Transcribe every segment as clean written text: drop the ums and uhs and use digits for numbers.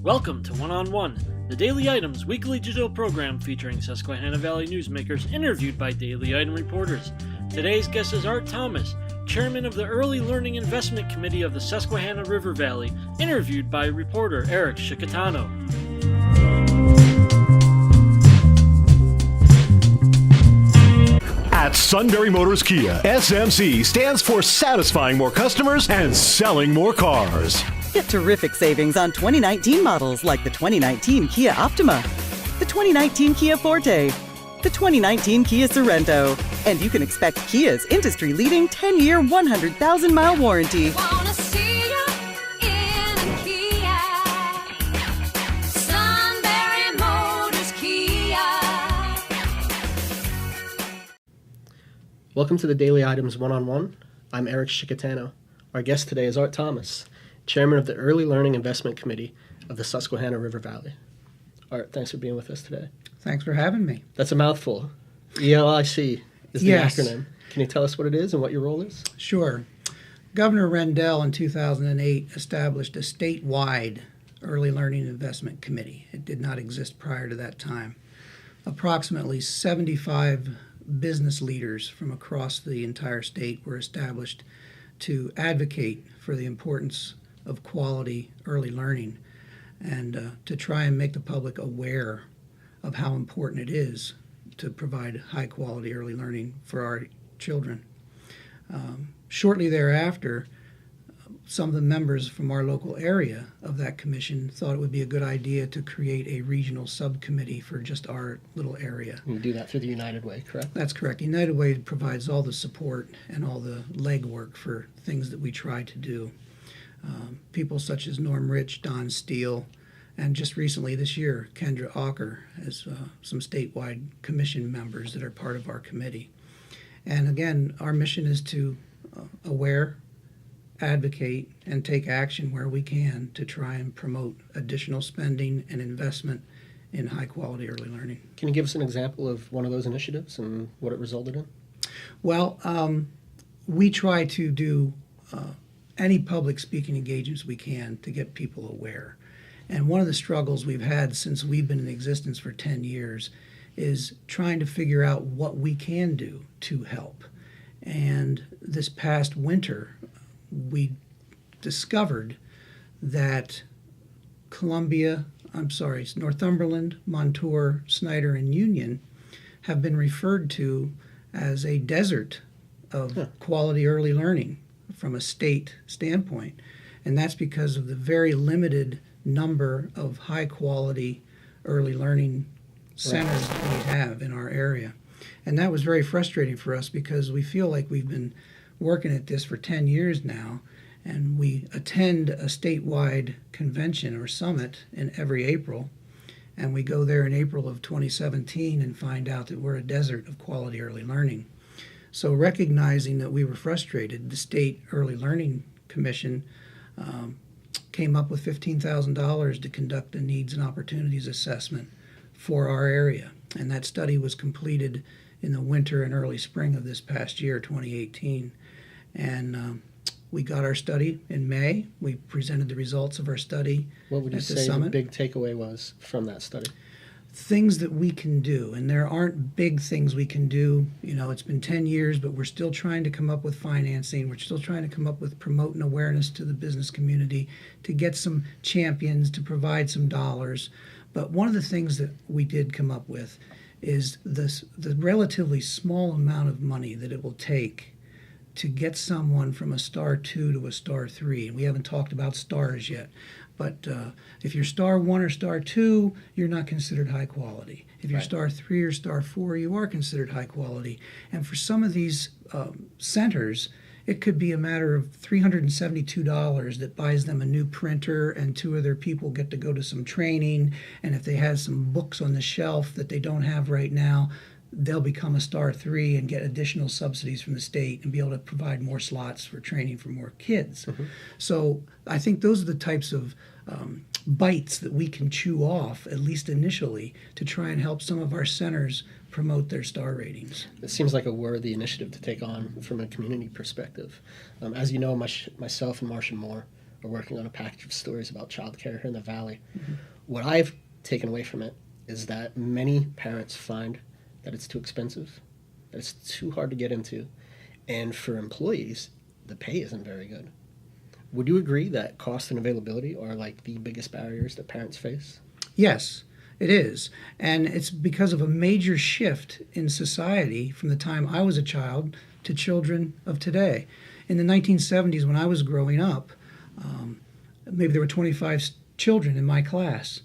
Welcome to One on One, the Daily Items weekly digital program featuring Susquehanna Valley newsmakers interviewed by Daily Item reporters. Today's guest is Art Thomas, chairman of the Early Learning Investment Committee of the Susquehanna River Valley, interviewed by reporter Eric Scicchitano. At Sunbury Motors Kia, SMC stands for satisfying more customers and selling more cars. Get terrific savings on 2019 models like the 2019 Kia Optima, the 2019 Kia Forte, the 2019 Kia Sorento, and you can expect Kia's industry-leading 10-year, 100,000-mile warranty. Welcome to the Daily Items One-on-One. I'm Eric Scicchitano. Our guest today is Art Thomas, chairman of the Early Learning Investment Committee of the Susquehanna River Valley. Art, thanks for being with us today. Thanks for having me. That's a mouthful. ELIC is the Yes. acronym. Can you tell us what it is and what your role is? Sure. Governor Rendell in 2008 established a statewide Early Learning Investment Committee. It did not exist prior to that time. Approximately 75 business leaders from across the entire state were established to advocate for the importance of quality early learning and to try and make the public aware of how important it is to provide high quality early learning for our children. Shortly thereafter, some of the members from our local area of that commission thought it would be a good idea to create a regional subcommittee for just our little area. You do that through the United Way, correct? That's correct. United Way provides all the support and all the legwork for things that we try to do. People such as Norm Rich, Don Steele, and just recently this year, Kendra Auker as some statewide commission members that are part of our committee. And again, our mission is to aware, advocate, and take action where we can to try and promote additional spending and investment in high-quality early learning. Can you give us an example of one of those initiatives and what it resulted in? Well, we try to do any public speaking engagements we can to get people aware. And one of the struggles we've had since we've been in existence for 10 years is trying to figure out what we can do to help. And this past winter, we discovered that Northumberland, Montour, Snyder, and Union have been referred to as a desert of quality early learning from a state standpoint. And that's because of the very limited number of high-quality early learning centers that we have in our area. And that was very frustrating for us because we feel like we've been working at this for 10 years now, and we attend a statewide convention or summit in every April, and we go there in April of 2017 and find out that we're a desert of quality early learning. So recognizing that we were frustrated, the State Early Learning Commission came up with $15,000 to conduct a needs and opportunities assessment for our area. And that study was completed in the winter and early spring of this past year, 2018. And we got our study in May. We presented the results of our study What would you at the say summit. the big takeaway was from that study? Things that we can do, and there aren't big things we can do. You know, it's been 10 years, but we're still trying to come up with financing. We're still trying to come up with promoting awareness to the business community, to get some champions, to provide some dollars. But one of the things that we did come up with is the relatively small amount of money that it will take to get someone from a star 2 to a star 3. And we haven't talked about stars yet. But if you're star 1 or star 2, you're not considered high quality. If you're star 3 or star 4, you are considered high quality. And for some of these centers, it could be a matter of $372 that buys them a new printer, and 2 of their people get to go to some training. And if they have some books on the shelf that they don't have right now, they'll become a star 3 and get additional subsidies from the state and be able to provide more slots for training for more kids. Mm-hmm. So I think those are the types of bites that we can chew off, at least initially, to try and help some of our centers promote their star ratings. It seems like a worthy initiative to take on from a community perspective. As you know, myself and Marcia Moore are working on a package of stories about childcare here in the Valley. What I've taken away from it is that many parents find that it's too expensive, that it's too hard to get into, and for employees, the pay isn't very good. Would you agree that cost and availability are like the biggest barriers that parents face? Yes, it is. And it's because of a major shift in society from the time I was a child to children of today. In the 1970s, when I was growing up, maybe there were 25 children in my class.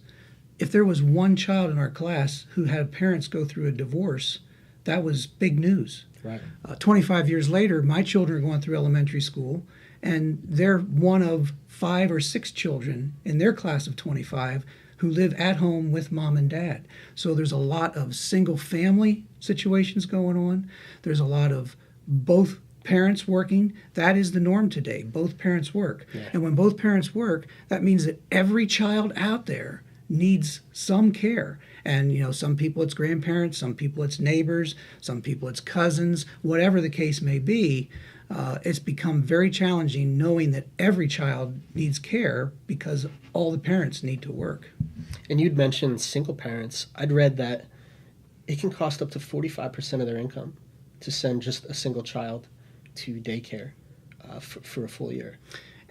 If there was one child in our class who had parents go through a divorce, that was big news. Right. 25 years later, my children are going through elementary school, and they're one of 5 or 6 children in their class of 25 who live at home with mom and dad. So there's a lot of single family situations going on. There's a lot of both parents working. That is the norm today. Both parents work. Yeah. And when both parents work, that means that every child out there needs some care. And, you know, some people it's grandparents, some people it's neighbors, some people it's cousins, whatever the case may be. It's become very challenging knowing that every child needs care because all the parents need to work. And you'd mentioned single parents. I'd read that it can cost up to 45% of their income to send just a single child to daycare for a full year.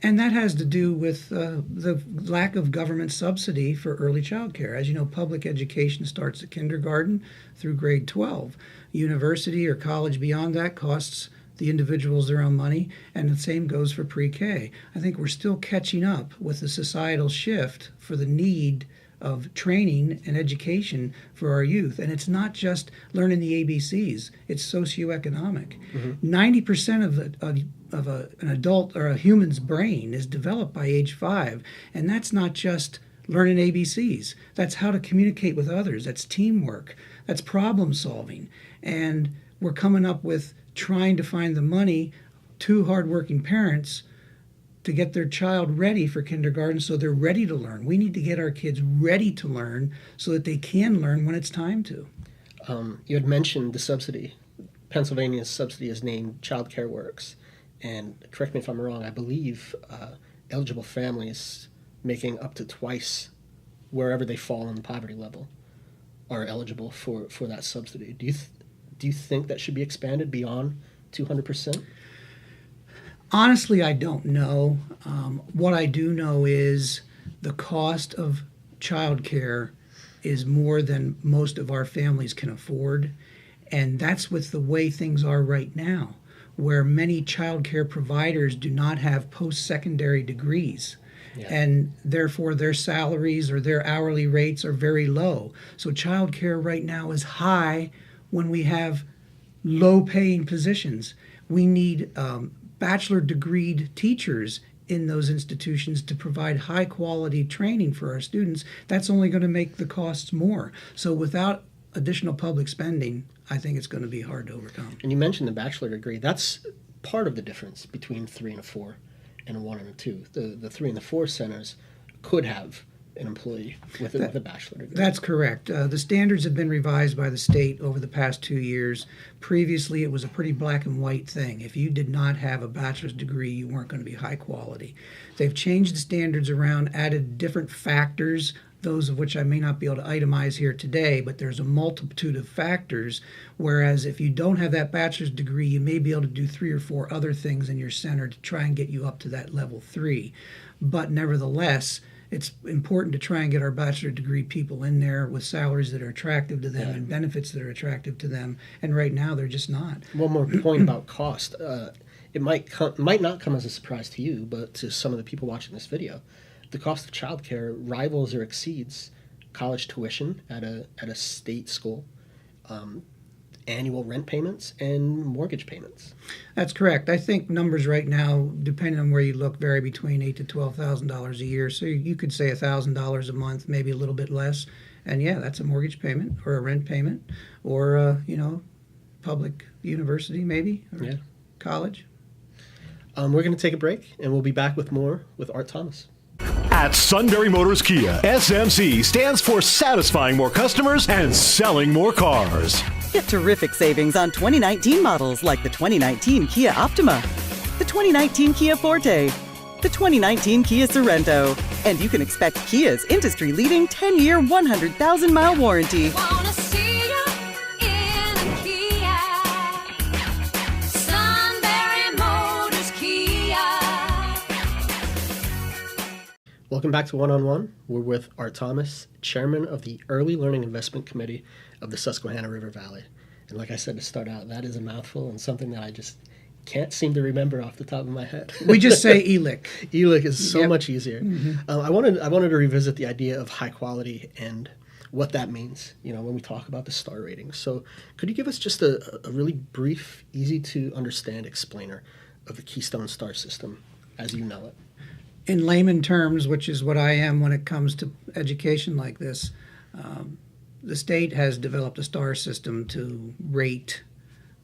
And that has to do with the lack of government subsidy for early child care. As you know, public education starts at kindergarten through grade 12. University or college beyond that costs the individuals their own money, and the same goes for pre-K. I think we're still catching up with the societal shift for the need of training and education for our youth. And it's not just learning the ABCs, it's socioeconomic. 90% of an adult or a human's brain is developed by age 5, and that's not just learning ABCs. That's how to communicate with others. That's teamwork. That's problem solving. And we're coming up with trying to find the money to hardworking parents to get their child ready for kindergarten so they're ready to learn. We need to get our kids ready to learn so that they can learn when it's time to. You had mentioned the subsidy. Pennsylvania's subsidy is named Child Care Works. And correct me if I'm wrong, I believe eligible families making up to twice wherever they fall on the poverty level are eligible for that subsidy. Do you think that should be expanded beyond 200%? Honestly, I don't know. What I do know is the cost of childcare is more than most of our families can afford. And that's with the way things are right now, where many childcare providers do not have post-secondary degrees. Yeah. And therefore their salaries or their hourly rates are very low. So childcare right now is high when we have low-paying positions. We need bachelor degreed teachers in those institutions to provide high-quality training for our students. That's only going to make the costs more. So without additional public spending, I think it's going to be hard to overcome. And you mentioned the bachelor degree. That's part of the difference between 3 and a 4 and a 1 and a 2. The 3 and the 4 centers could have an employee with a bachelor degree. That's correct. The standards have been revised by the state over the past 2 years. Previously, it was a pretty black and white thing. If you did not have a bachelor's degree, you weren't going to be high quality. They've changed the standards around, added different factors, those of which I may not be able to itemize here today, but there's a multitude of factors, whereas if you don't have that bachelor's degree, you may be able to do 3 or 4 other things in your center to try and get you up to that level 3. But nevertheless, it's important to try and get our bachelor degree people in there with salaries that are attractive to them and benefits that are attractive to them. And right now, they're just not. One more point about cost. It might not come as a surprise to you, but to some of the people watching this video, the cost of childcare rivals or exceeds college tuition at a state school, annual rent payments, and mortgage payments. That's correct. I think numbers right now, depending on where you look, vary between $8,000 to $12,000 a year. So you could say $1,000 a month, maybe a little bit less. And yeah, that's a mortgage payment or a rent payment or, public university maybe, or college. We're going to take a break, and we'll be back with more with Art Thomas. At Sunbury Motors Kia, SMC stands for satisfying more customers and selling more cars. Get terrific savings on 2019 models like the 2019 Kia Optima, the 2019 Kia Forte, the 2019 Kia Sorrento. And you can expect Kia's industry-leading 10-year, 100,000-mile warranty. Wanna see you in a Kia. Sunbury Motors Kia. Welcome back to One on One. We're with Art Thomas, chairman of the Early Learning Investment Committee of the Susquehanna River Valley. And like I said to start out, that is a mouthful and something that I just can't seem to remember off the top of my head. We just say ELIC. ELIC is so Yep. much easier. I wanted to revisit the idea of high quality and what that means, when we talk about the star ratings. So could you give us just a really brief, easy to understand explainer of the Keystone Star System as you know it? In layman terms, which is what I am when it comes to education like this, the state has developed a star system to rate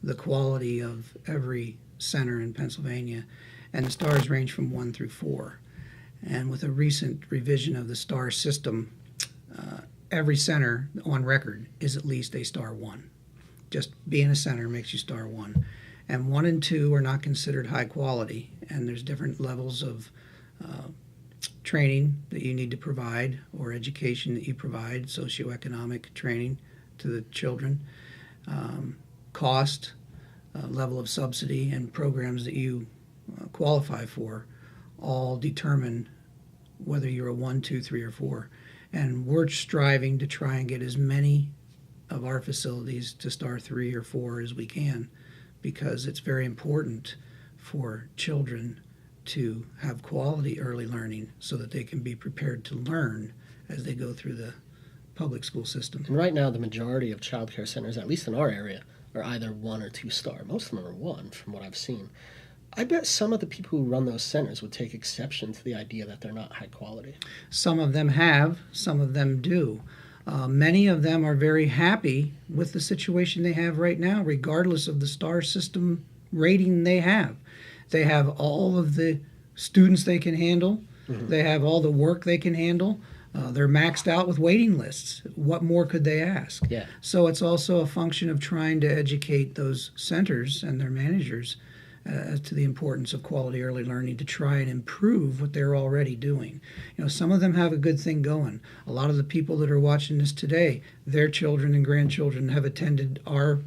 the quality of every center in Pennsylvania, and the stars range from 1 through 4. And with a recent revision of the star system, every center on record is at least a star 1. Just being a center makes you star 1. And 1 and 2 are not considered high quality, and there's different levels of training that you need to provide, or education that you provide, socioeconomic training to the children, cost, level of subsidy, and programs that you qualify for all determine whether you're a 1, 2, 3, or 4. And we're striving to try and get as many of our facilities to star 3 or 4 as we can, because it's very important for children to have quality early learning so that they can be prepared to learn as they go through the public school system. And right now, the majority of child care centers, at least in our area, are either 1 or 2 star. Most of them are 1 from what I've seen. I bet some of the people who run those centers would take exception to the idea that they're not high quality. Some of them have, some of them do. Many of them are very happy with the situation they have right now, regardless of the star system rating they have. They have all of the students they can handle. They have all the work they can handle. They're maxed out with waiting lists. What more could they ask? Yeah. So it's also a function of trying to educate those centers and their managers to the importance of quality early learning, to try and improve what they're already doing. Some of them have a good thing going. A lot of the people that are watching this today, their children and grandchildren have attended our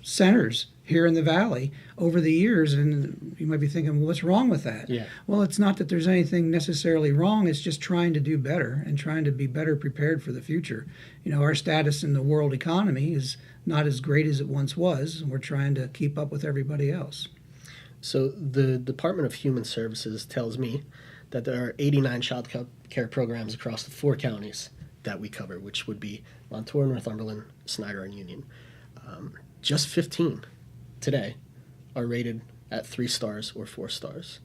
centers here in the Valley over the years, and you might be thinking, well, what's wrong with that? Yeah. Well, it's not that there's anything necessarily wrong. It's just trying to do better and trying to be better prepared for the future. Our status in the world economy is not as great as it once was, and we're trying to keep up with everybody else. So the Department of Human Services tells me that there are 89 child care programs across the 4 counties that we cover, which would be Montour, Northumberland, Snyder, and Union. Just 15 today are rated at 3 stars or 4 stars.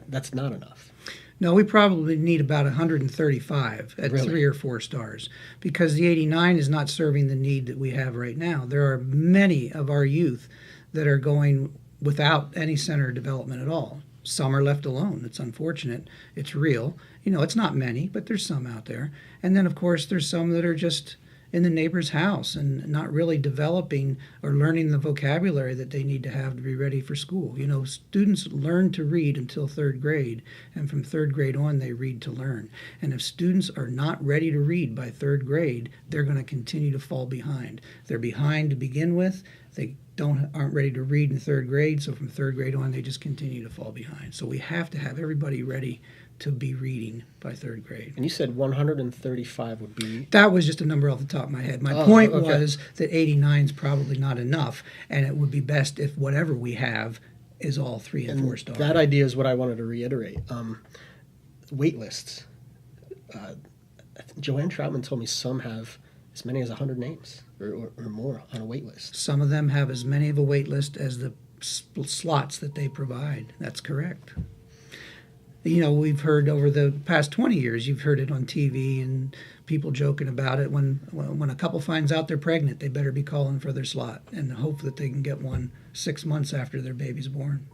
That's not enough. No, we probably need about 135 at Really? 3 or 4 stars, because the 89 is not serving the need that we have right now. There are many of our youth that are going without any center development at all. Some are left alone. It's unfortunate. It's real. It's not many, but there's some out there. And then, of course, there's some that are just in the neighbor's house and not really developing or learning the vocabulary that they need to have to be ready for school. Students learn to read until 3rd grade, and from 3rd grade on, they read to learn. And if students are not ready to read by 3rd grade, they're going to continue to fall behind. They're behind to begin with. They aren't ready to read in 3rd grade, so from 3rd grade on, they just continue to fall behind. So we have to have everybody ready to be reading by 3rd grade. And you said 135 would be... That was just a number off the top of my head. My point okay. was that 89 is probably not enough, and it would be best if whatever we have is all 3 and 4 stars. That idea is what I wanted to reiterate. Wait lists. Joanne Troutman told me some have as many as 100 names or more on a wait list. Some of them have as many of a wait list as the slots that they provide. That's correct. We've heard over the past 20 years, you've heard it on TV and people joking about it. When a couple finds out they're pregnant, they better be calling for their slot and hope that they can get one 6 months after their baby's born.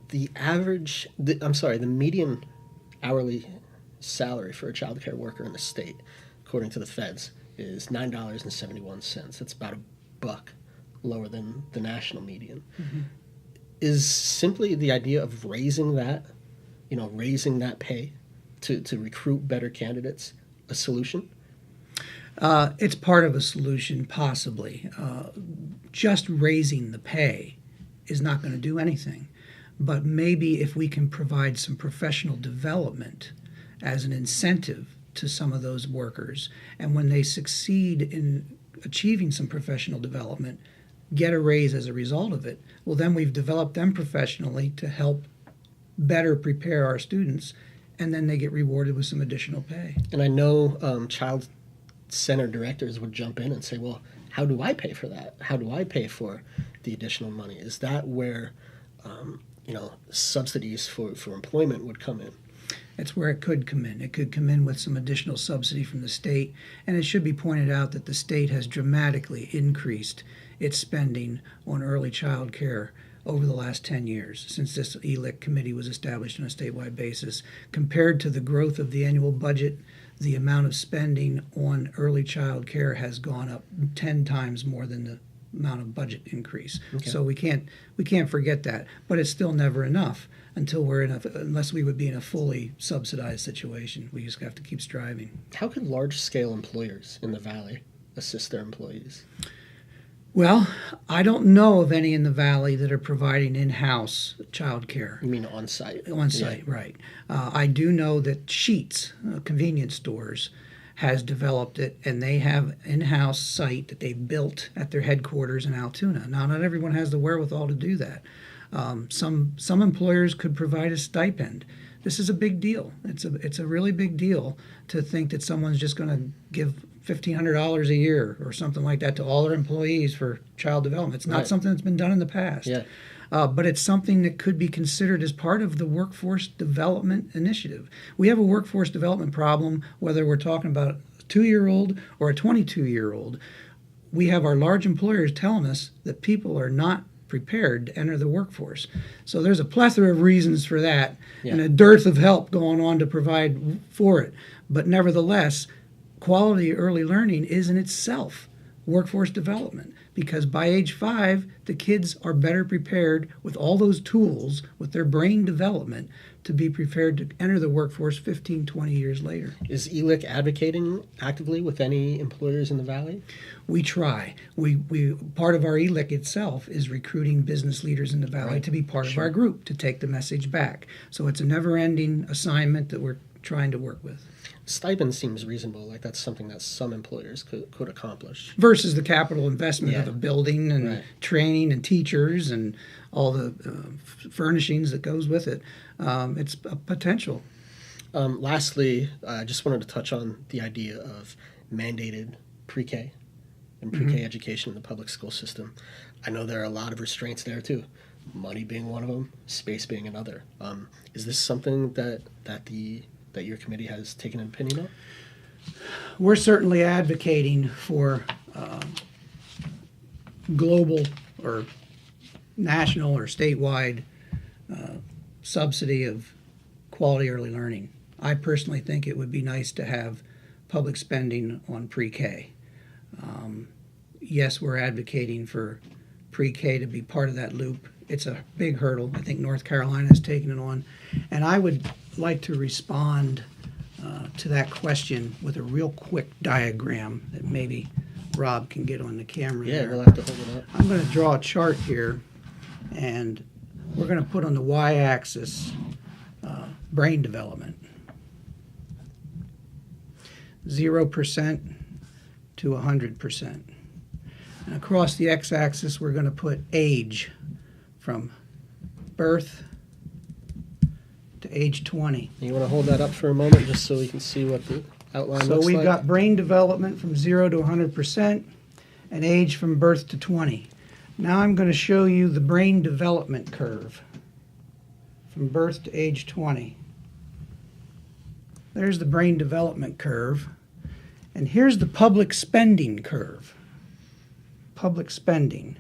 The median hourly salary for a child care worker in the state, according to the feds, is $9.71. That's about $1 lower than the national median. Is simply the idea of raising that raising that pay to recruit better candidates a solution? It's part of a solution, possibly. Just raising the pay is not going to do anything. But maybe if we can provide some professional development as an incentive to some of those workers, and when they succeed in achieving some professional development, get a raise as a result of it, well, then we've developed them professionally to help better prepare our students, and then they get rewarded with some additional pay. And I know child center directors would jump in and say, well, how do I pay for that? How do I pay for the additional money? Is that where subsidies for employment would come in? That's where it could come in. It could come in with some additional subsidy from the state. And it should be pointed out that the state has dramatically increased its spending on early child care over the last 10 years, since this ELIC committee was established on a statewide basis. Compared to the growth of the annual budget, the amount of spending on early child care has gone up 10 times more than the amount of budget increase. Okay. So we can't forget that. But it's still never enough unless we would be in a fully subsidized situation. We just have to keep striving. How can large-scale employers in the Valley assist their employees? Well, I don't know of any in the Valley that are providing in-house child care. You mean on-site? On-site, Yeah. right. I do know that Sheetz, convenience stores, has developed it, and they have an in-house site that they built at their headquarters in Altoona. Now, not everyone has the wherewithal to do that. Some employers could provide a stipend. This is a big deal. It's a really big deal to think that someone's just going to give $1,500 a year or something like that to all their employees for child development. It's not Right. something that's been done in the past. Yeah. But it's something that could be considered as part of the workforce development initiative. We have a workforce development problem, whether we're talking about a 2-year-old or a 22-year-old. We have our large employers telling us that people are not prepared to enter the workforce. So there's a plethora of reasons for that, Yeah. and a dearth of help going on to provide for it. But nevertheless, quality early learning is in itself workforce development, because by age 5, the kids are better prepared with all those tools, with their brain development, to be prepared to enter the workforce 15, 20 years later. Is ELIC advocating actively with any employers in the Valley? We try. We part of our ELIC itself is recruiting business leaders in the Valley Right. to be part of Sure. our group, to take the message back. So it's a never-ending assignment that we're trying to work with. Stipend seems reasonable, like that's something that some employers could accomplish. Versus the capital investment of Yeah. a building and Right. training and teachers and all the furnishings that goes with it. It's a potential. Lastly, I just wanted to touch on the idea of mandated pre-K and pre-K education in the public school system. I know there are a lot of restraints there too, money being one of them, space being another. Is this something that your committee has taken an opinion on? We're certainly advocating for global or national or statewide subsidy of quality early learning. I personally think it would be nice to have public spending on pre-K. Yes, we're advocating for pre-K to be part of that loop. It's a big hurdle. I think North Carolina has taken it on. And I would like to respond to that question with a real quick diagram that maybe Rob can get on the camera Yeah, there. we'll have to hold it up. I'm going to draw a chart here, and we're going to put on the y-axis brain development. 0% to 100%. And across the x-axis, we're going to put age from birth to age 20. You want to hold that up for a moment just so we can see what the outline So looks we've like? got brain development from 0 to 100% and age from birth to 20. Now I'm going to show you the brain development curve from birth to age 20. There's the brain development curve. And here's the public spending curve. Public spending.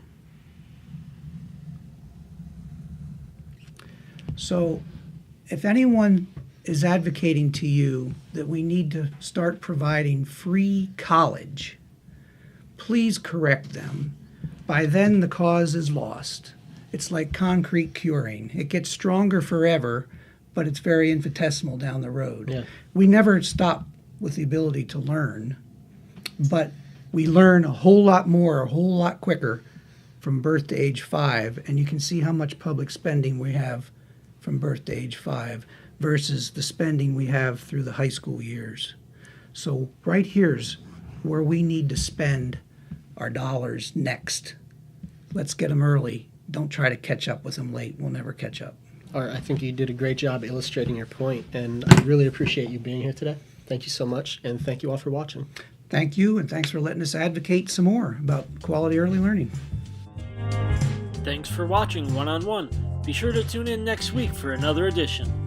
So if anyone is advocating to you that we need to start providing free college, please correct them. By then, the cause is lost. It's like concrete curing. It gets stronger forever, but it's very infinitesimal down the road. Yeah. We never stop with the ability to learn, but we learn a whole lot more, a whole lot quicker from birth to age 5, and you can see how much public spending we have from birth to age 5 versus the spending we have through the high school years. So right here's where we need to spend our dollars next. Let's get them early. Don't try to catch up with them late. We'll never catch up. Art, I think you did a great job illustrating your point, and I really appreciate you being here today. Thank you so much, and thank you all for watching. Thank you, and thanks for letting us advocate some more about quality early learning. Thanks for watching One on One. Be sure to tune in next week for another edition.